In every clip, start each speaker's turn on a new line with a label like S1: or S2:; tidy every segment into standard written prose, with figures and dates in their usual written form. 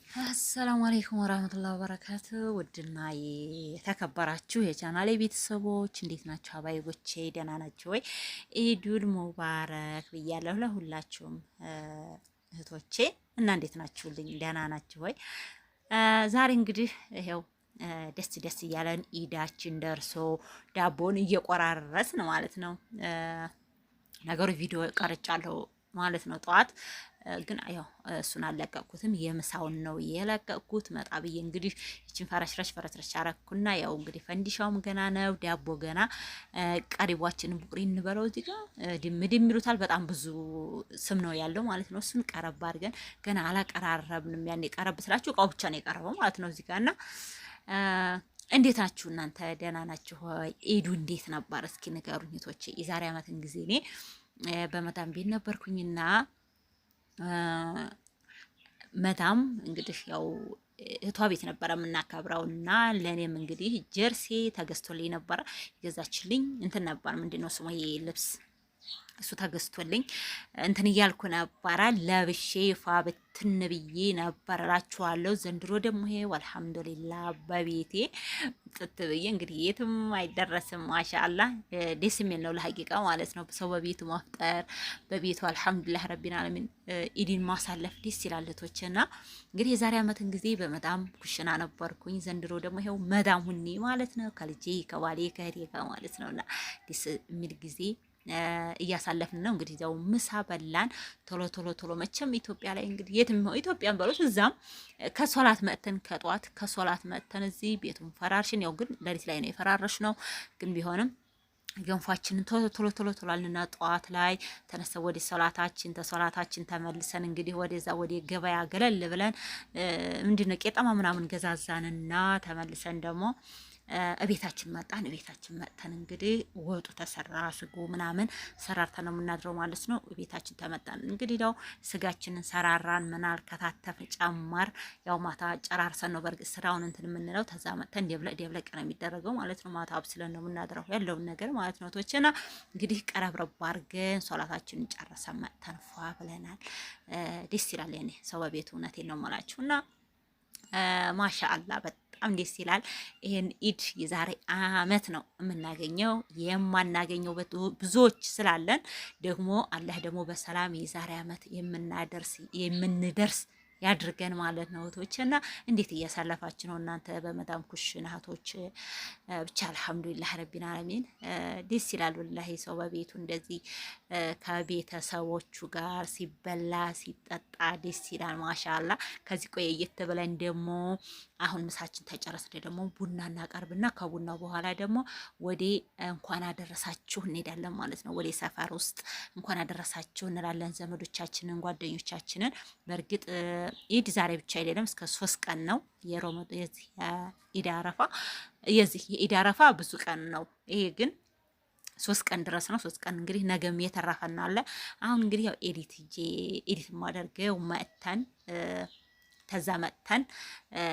S1: አሰላሙ አለይኩም ወራህመቱላሂ ወበረካቱ። ውድና የተከበራችሁ የቻናሌ ቤተሰቦች እንዴት ናችሁ? አባይቦቼ ደህና ናችሁ ወይ? ኢዱል ሙባረክ ብያለሁ ለሁላችሁም እህቶቼ እና እንዴት ናችሁልኝ? ደህና ናችሁ ወይ? ዛሬ እንግዲህ ይሄው ደስ ደስ እያለን ኢዳችን ደርሶ ዳቦን እየቆራረስን ማለት ነው። ነገሩ ቪዲዮ ቀርጫለሁ ማለት ነው ጠዋት ግን ያው እሱን አለቀቅኩትም የምሳውን ነው የለቀቅኩት። መጣ ብዬ እንግዲህ እቺን ፈረሽረሽ አረኩና ያው እንግዲህ ፈንዲሻውም ገና ነው፣ ዳቦ ገና ቀሪቧችን ቡሪ እንበለው እዚህ ጋር ድም ይሉታል። በጣም ብዙ ስም ነው ያለው ማለት ነው። እሱን ቀረብ አድርገን ገና አላቀራረብንም። ያኔ ቀረብ ስላችሁ እቃው ብቻ ነው የቀረበው ማለት ነው እዚህ ጋርና እንዴት ናችሁ እናንተ? ደህና ናችሁ ሆይ? ኢዱ እንዴት ነበር? እስኪ ንገሩኝ እህቶቼ። የዛሬ አመትን ጊዜ እኔ በመዳም ቤት ነበርኩኝና መዳም እንግዲህ ያው እህቷ ቤት ነበረ የምናከብረው እና ለእኔም እንግዲህ ጀርሲ ተገዝቶልኝ ነበረ። የገዛችልኝ እንትን ነበር ምንድነው ስሙ ይሄ ልብስ እሱ ተገዝቶልኝ እንትን እያልኩ ነበረ ለብሼ ፋ ብትን ብዬ ነበር እላችኋለሁ። ዘንድሮ ደግሞ ይሄ አልሐምዱሊላህ በቤቴ ጥት ብዬ እንግዲህ የትም አይደረስም። ማሻአላ ደስ የሚል ነው ለሐቂቃ ማለት ነው። ሰው በቤቱ ማፍጠር በቤቱ አልሐምዱሊላህ ረቢል ዓለሚን ኢዲን ማሳለፍ ደስ ይላል እህቶቼና እንግዲህ የዛሬ አመትን ጊዜ በመዳም ኩሽና ነበርኩኝ። ዘንድሮ ደግሞ ይሄው መዳም ሁኔ ማለት ነው ከልጄ ከባሌ ከህዴ ጋር ማለት ነውና ደስ የሚል ጊዜ እያሳለፍን ነው። እንግዲህ ያው ምሳ በላን ቶሎ መቼም ኢትዮጵያ ላይ እንግዲህ የትም ኢትዮጵያን በሉት እዛም ከሶላት መጥተን ከጧት ከሶላት መጥተን እዚህ ቤቱን ፈራርሽን ያው ግን ለሊት ላይ ነው የፈራረሽ ነው ግን ቢሆንም ገንፋችንን ቶሎ አልንና ጠዋት ላይ ተነስተን ወደ ሶላታችን ተሶላታችን ተመልሰን እንግዲህ ወደዛ ወደ ገበያ ገለል ብለን ምንድነው ቄጠማ ምናምን ገዛዛንና ተመልሰን ደግሞ እቤታችን መጣን። እቤታችን መጥተን እንግዲህ ወጡ ተሰራ፣ ስጎ ምናምን ሰራርተን ነው የምናድረው ማለት ነው። እቤታችን ተመጣን እንግዲህ ያው ስጋችንን ሰራራን ምናል ከታተፈ ጨማር ያው ማታ ጨራርሰን ነው በርግጥ ስራውን እንትን የምንለው። ተዛ መጥተን ደብለቅ ነው የሚደረገው ማለት ነው። ማታ አብስለን ነው የምናድረው ያለውን ነገር ማለት ነው። ቶችና እንግዲህ ቀረብረብ አድርገን ሶላታችንን ጨርሰን መጥተን ፏ ብለናል። ደስ ይላል። ያኔ ሰው በቤቱ እውነቴን ነው የምላችሁና ማሻአላ በጣም ደስ ይላል። ይሄን ኢድ የዛሬ አመት ነው የምናገኘው። የማናገኘው ብዙዎች ስላለን ደግሞ አላህ ደግሞ በሰላም የዛሬ አመት የምንደርስ ያድርገን ማለት ነው እህቶችና እንዴት እያሳለፋችሁ ነው እናንተ በመዳም ኩሽና እህቶች? ብቻ አልሐምዱሊላህ ረቢል ዓለሚን ደስ ይላል ወላሂ። ሰው በቤቱ እንደዚህ ከቤተሰቦቹ ጋር ሲበላ ሲጠጣ ደስ ይላል። ማሻአላ ከዚህ ቆየት ብለን ደግሞ አሁን ምሳችን ተጨረስን ደግሞ ቡና እናቀርብና ከቡናው በኋላ ደግሞ ወደ እንኳን አደረሳችሁ እንሄዳለን ማለት ነው። ወደ ሰፈር ውስጥ እንኳን አደረሳችሁ እንላለን ዘመዶቻችንን ጓደኞቻችንን። በእርግጥ ኢድ ዛሬ ብቻ አይደለም እስከ 3 ቀን ነው የኢድ አረፋ። የዚህ የኢድ አረፋ ብዙ ቀን ነው። ይሄ ግን 3 ቀን ድረስ ነው። 3 ቀን እንግዲህ ነገም የተረፈና አለ። አሁን እንግዲህ ያው ኤዲት ማደርገው መተን ተዛ መጥተን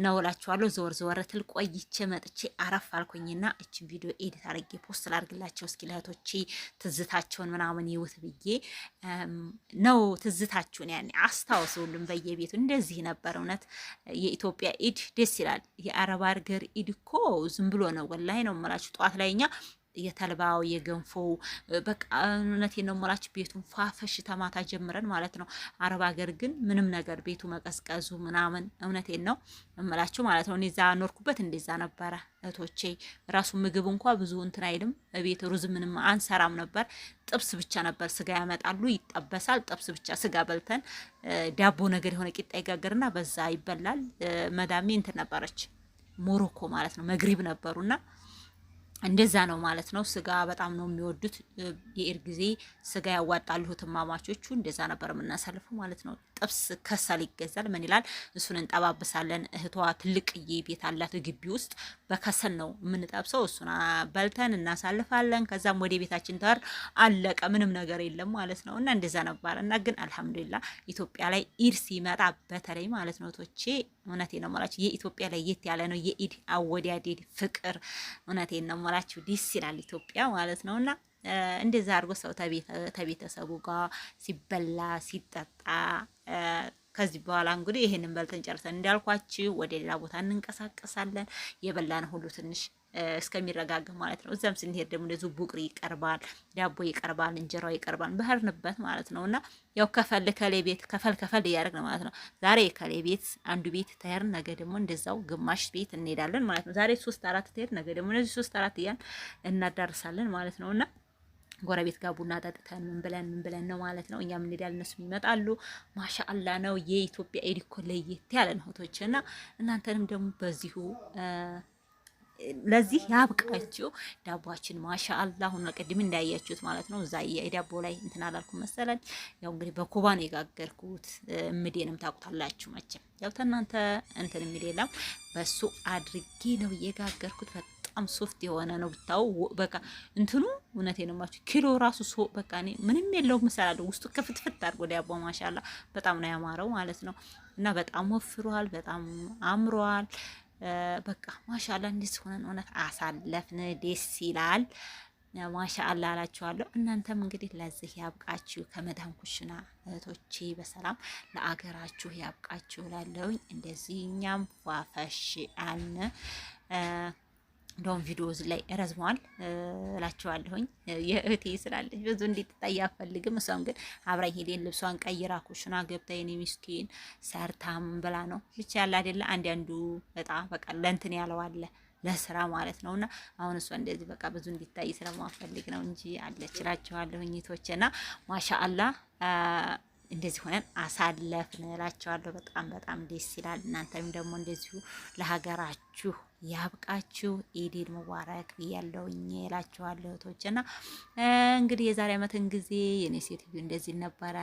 S1: ነው እላችኋለሁ። ዘወር ትል ቆይቼ መጥቼ አረፍ አልኩኝና እቺን ቪዲዮ ኤዲት አድርጌ ፖስት ላድርግላቸው እስኪ ለእህቶቼ ትዝታቸውን ምናምን ይውት ብዬ ነው። ትዝታችሁን ያኔ አስታውሱልን። በየቤቱ እንደዚህ ነበር እውነት። የኢትዮጵያ ኢድ ደስ ይላል። የአረብ ሀገር ኢድ እኮ ዝም ብሎ ነው ወላሂ ነው የምላችሁ። ጠዋት ላይ እኛ የተልባው የገንፎ በቃ እውነቴን ነው የምላችሁ ቤቱን ፋፈሽ ተማታ ጀምረን ማለት ነው። አረብ ሀገር ግን ምንም ነገር ቤቱ መቀዝቀዙ ምናምን እውነቴን ነው የምላችሁ ማለት ነው። እኔ እዛ ኖርኩበት እንደዛ ነበረ እህቶቼ። ራሱ ምግብ እንኳ ብዙ እንትን አይልም። ቤት ሩዝ ምንም አንሰራም ነበር። ጥብስ ብቻ ነበር። ስጋ ያመጣሉ ይጠበሳል። ጥብስ ብቻ ስጋ በልተን ዳቦ ነገር የሆነ ቂጣ ይጋገርና በዛ ይበላል። መዳሜ እንትን ነበረች ሞሮኮ ማለት ነው መግሪብ ነበሩና እንደዛ ነው ማለት ነው። ስጋ በጣም ነው የሚወዱት። የኢድ ጊዜ ስጋ ያዋጣሉ እህትማማቾቹ። እንደዛ ነበር የምናሳልፈው ማለት ነው። ጥብስ ከሰል ይገዛል። ምን ይላል እሱን እንጠባብሳለን። እህቷ ትልቅዬ ቤት አላት ግቢ ውስጥ በከሰል ነው የምንጠብሰው። እሱን በልተን እናሳልፋለን። ከዛም ወደ ቤታችን ተር አለቀ። ምንም ነገር የለም ማለት ነው። እና እንደዛ ነበር እና ግን አልሐምዱሊላህ ኢትዮጵያ ላይ ኢድ ሲመጣ በተለይ ማለት ነው ቶቼ እውነቴን ነው የምላችሁ የኢትዮጵያ ላይ የት ያለ ነው የኢድ አወዳዴድ ፍቅር። እውነቴን ነው የምላችሁ ደስ ይላል ኢትዮጵያ ማለት ነውና እንደዛ አድርጎ ሰው ተቤተሰቡ ጋር ሲበላ ሲጠጣ ከዚህ በኋላ እንግዲህ ይሄንን በልተን ጨርሰን እንዳልኳችሁ ወደ ሌላ ቦታ እንንቀሳቀሳለን። የበላን ሁሉ ትንሽ እስከሚረጋጋ ማለት ነው። እዛም ስንሄድ ደግሞ እንደዚሁ ቡቅሪ ይቀርባል፣ ዳቦ ይቀርባል፣ እንጀራው ይቀርባል በህርንበት ማለት ነው። እና ያው ከሌ ቤት ከፈል እያደረግን ማለት ነው። ዛሬ ከሌ ቤት አንዱ ቤት ተሄር፣ ነገ ደግሞ እንደዛው ግማሽ ቤት እንሄዳለን ማለት ነው። ዛሬ 3-4 ተሄር፣ ነገ ደግሞ እነዚህ 3-4 እያን እናዳርሳለን ማለት ነው። እና ጎረቤት ጋር ቡና ጠጥተን ምን ብለን ነው ማለት ነው። እኛም እንሄዳለን፣ እነሱም ይመጣሉ። ማሻአላ ነው የኢትዮጵያ ኤድ እኮ ለየት ያለ ነው እህቶቼ። እና እናንተንም ደግሞ በዚሁ ለዚህ ያብቃችሁ። ዳቦአችን ማሻአላ ሁን ቅድም እንዳያችሁት ማለት ነው። እዛ የዳቦ ላይ እንትን አላልኩም መሰለኝ። ያው እንግዲህ በኮባ ነው የጋገርኩት። እምዴንም ታውቁታላችሁ መቼም ያው ተናንተ እንትን የሚል የለም። በሱ አድርጌ ነው የጋገርኩት። በጣም ሶፍት የሆነ ነው ብታው። በቃ እንትኑ እውነቴን ነው ማለት ኪሎ ራሱ በቃ እኔ ምንም የለውም መሰላለሁ። ውስጡ ከፍትፍት አድርጎ ዳቦ ማሻአላ በጣም ነው ያማረው ማለት ነው። እና በጣም ወፍሯል፣ በጣም አምሯል። በቃ ማሻአላ እንዴት ሆነን እውነት አሳለፍን። ደስ ይላል። ማሻአላ አላችኋለሁ። እናንተም እንግዲህ ለዚህ ያብቃችሁ። ከመዳም ኩሽና እህቶቼ በሰላም ለአገራችሁ ያብቃችሁ እላለሁኝ። እንደዚህ እኛም ፏፈሽ አልን። እንደውም ቪዲዮዝ ላይ ረዝሟል እላችኋለሁኝ። የእህቴ ስላለች ብዙ እንዲታይ አፈልግም። እሷም ግን አብራኝ ሄዴን ልብሷን ቀይራ ኩሽና ገብታ የኔ ምስኪን ሰርታም ብላ ነው ብቻ ያለ አይደለ አንዱ እጣ በቃ ለእንትን ያለው አለ ለስራ ማለት ነውና አሁን እሷ እንደዚህ በቃ ብዙ እንዲታይ ስለማፈልግ ነው እንጂ አለች እላችኋለሁኝ እህቶቼና ማሻአላ እንደዚህ ሆነን አሳለፍን እላችኋለሁ። በጣም ደስ ይላል። እናንተም ደግሞ እንደዚሁ ለሀገራችሁ ያብቃችሁ። ኢድ ሙባረክ ብያለሁኝ እላችኋለሁ እህቶቼና እንግዲህ የዛሬ ዓመትን ጊዜ የኔ ሴትዮ እንደዚህ ነበረ።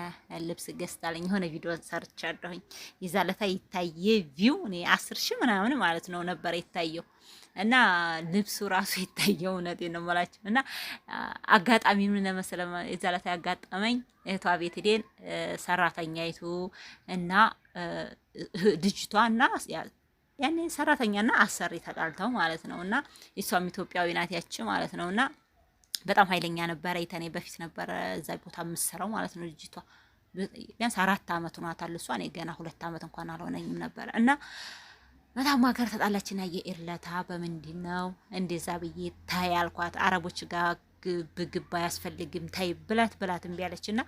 S1: ልብስ ገዝታለኝ የሆነ ቪዲዮ ሰርቻለሁኝ። ይዛለታ ይታየ ቪው እኔ 10,000 ምናምን ማለት ነው ነበር የታየው እና ልብሱ ራሱ ይታየው። እውነቴን ነው የምላችሁ። እና አጋጣሚ ምን መሰለ የዛለታ ያጋጠመኝ እህቷ ቤት ሄደን ሰራተኛይቱ እና ልጅቷ እና ያኔ ሰራተኛና አሰሪ ተጣልተው ማለት ነው። እና እሷም ኢትዮጵያዊ ናት ያቺ ማለት ነው። እና በጣም ኃይለኛ ነበረ። የተኔ በፊት ነበረ እዛ ቦታ የምትሰራው ማለት ነው። ልጅቷ ቢያንስ 4 አመት ሆኗታል። እሷ እኔ ገና 2 አመት እንኳን አልሆነኝም ነበረ። እና በጣም ሀገር ተጣላችና የኤርለታ በምንድን ነው እንደዛ ብዬ ታይ አልኳት። አረቦች ጋር ግብ አያስፈልግም ታይ ብላት እምቢ አለችና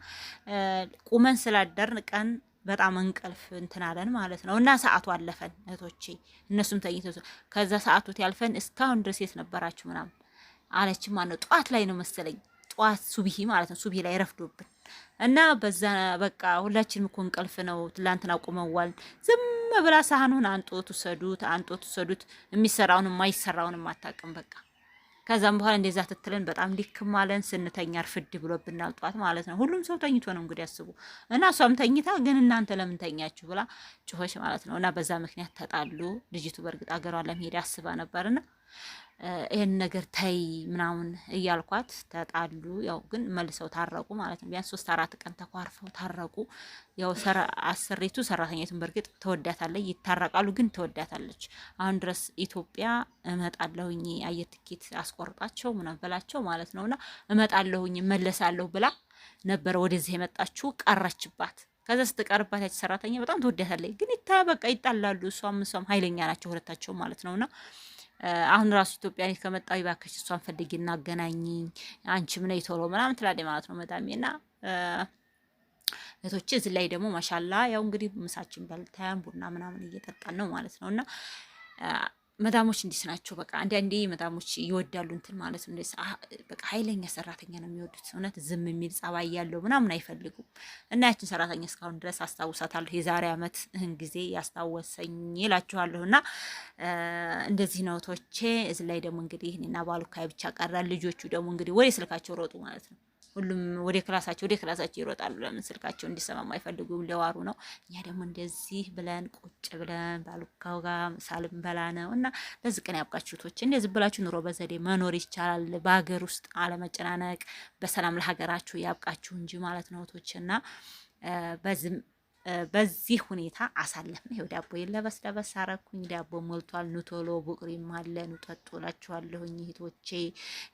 S1: ቁመን ስላደርን ቀን በጣም እንቅልፍ እንትን አለን ማለት ነው። እና ሰዓቱ አለፈን እህቶቼ፣ እነሱም ተኝተው ከዛ ሰዓቱ ያልፈን እስካሁን ድረስ የት ነበራችሁ ምናምን አለች። ማነው ጠዋት ላይ ነው መሰለኝ፣ ጠዋት ሱብሂ ማለት ነው። ሱብሂ ላይ ረፍዶብን እና በዛ በቃ ሁላችንም እኮ እንቅልፍ ነው። ትላንትና ቁመዋል። ዝም ብላ ሳህኑን አንጦት ወሰዱት። የሚሰራውን የማይሰራውን አታውቅም በቃ። ከዛም በኋላ እንደዛ ትትለን በጣም ሊክማለን። ስንተኛ እርፍድ ብሎብናል ጠዋት ማለት ነው። ሁሉም ሰው ተኝቶ ነው እንግዲህ አስቡ። እና እሷም ተኝታ ግን እናንተ ለምን ተኛችሁ ብላ ጮኸች ማለት ነው። እና በዛ ምክንያት ተጣሉ። ልጅቱ በእርግጥ አገሯን ለመሄድ አስባ ነበርና ይሄን ነገር ተይ ምናምን እያልኳት ተጣሉ። ያው ግን መልሰው ታረቁ ማለት ነው። ቢያንስ 3-4 ቀን ተኳርፈው ታረቁ። ያው አሰሪቱ ሰራተኛቱን በእርግጥ ተወዳታለች፣ ይታረቃሉ፣ ግን ተወዳታለች። አሁን ድረስ ኢትዮጵያ እመጣለሁኝ አየር ትኬት አስቆርጣቸው ምናምን በላቸው ማለት ነውና እመጣለሁኝ መለሳለሁ ብላ ነበር ወደዚህ የመጣችው። ቀረችባት። ከዛ ስትቀርባት ያቺ ሰራተኛ በጣም ተወዳታለች፣ ግን በቃ ይጣላሉ። እሷም ኃይለኛ ናቸው ሁለታቸው ማለት ነውና አሁን ራሱ ኢትዮጵያ ላይ ከመጣሁ ይባከሽ እሷን ፈልጊ እናገናኝኝ፣ አንቺም ነይ ቶሎ ምናምን ትላለች ማለት ነው መዳሜና እህቶቼ። እዚህ ላይ ደግሞ ማሻላ ያው እንግዲህ ምሳችን በልተን ቡና ምናምን እየጠጣን ነው ማለት ነውና መዳሞች እንዲስ ናቸው። በቃ አንዳንዴ መዳሞች ይወዳሉ እንትን ማለት ነው። በቃ ኃይለኛ ሰራተኛ ነው የሚወዱት። እውነት ዝም የሚል ጸባይ ያለው ምናምን አይፈልጉም። እና ያችን ሰራተኛ እስካሁን ድረስ አስታውሳታለሁ። የዛሬ ዓመት ይህን ጊዜ ያስታወሰኝ ይላችኋለሁ። እና እንደዚህ ነው ቶቼ። እዚህ ላይ ደግሞ እንግዲህ እኔና ባሉካይ ብቻ ቀራል። ልጆቹ ደግሞ እንግዲህ ወደ ስልካቸው ሮጡ ማለት ነው። ሁሉም ወደ ክላሳቸው ይሮጣሉ። ለምን ስልካቸው እንዲሰማም አይፈልጉም፣ ሊዋሩ ነው። እኛ ደግሞ እንደዚህ ብለን ቁጭ ብለን ባሉካው ጋር ሳልም በላ ነው። እና ለዚህ ቀን ያብቃችሁ ቶች። እንደዚህ ብላችሁ ኑሮ በዘዴ መኖር ይቻላል። በሀገር ውስጥ አለመጨናነቅ፣ በሰላም ለሀገራችሁ ያብቃችሁ እንጂ ማለት ነው ቶች። እና በዚህ በዚህ ሁኔታ አሳለፍን። ይኸው ዳቦ ለበስ ለበስ አረኩኝ። ዳቦ ሞልቷል። ኑ ቶሎ ቡቅሪም አለ ኑ ጠጡ እላችኋለሁኝ እህቶቼ።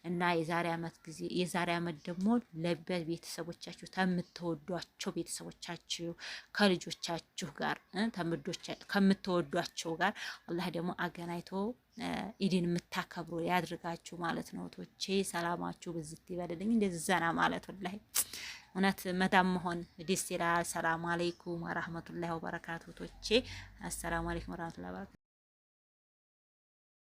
S1: እና የዛሬ አመት ደግሞ ለቤተሰቦቻችሁ ከምትወዷቸው ቤተሰቦቻችሁ ከልጆቻችሁ ጋር ከምትወዷቸው ጋር አላህ ደግሞ አገናኝቶ ኢድን የምታከብሩ ያድርጋችሁ ማለት ነው እህቶቼ። ሰላማችሁ ብዝት ይበልልኝ። እንደዚህ ዘና ማለት ወላሂ እውነት መዳም መሆን ደስ ይላል። ሰላም አለይኩም ወራህመቱላሂ ወበረካቱ እህቶቼ። አሰላሙ አለይኩም ወራህመቱላሂ ወበረካቱ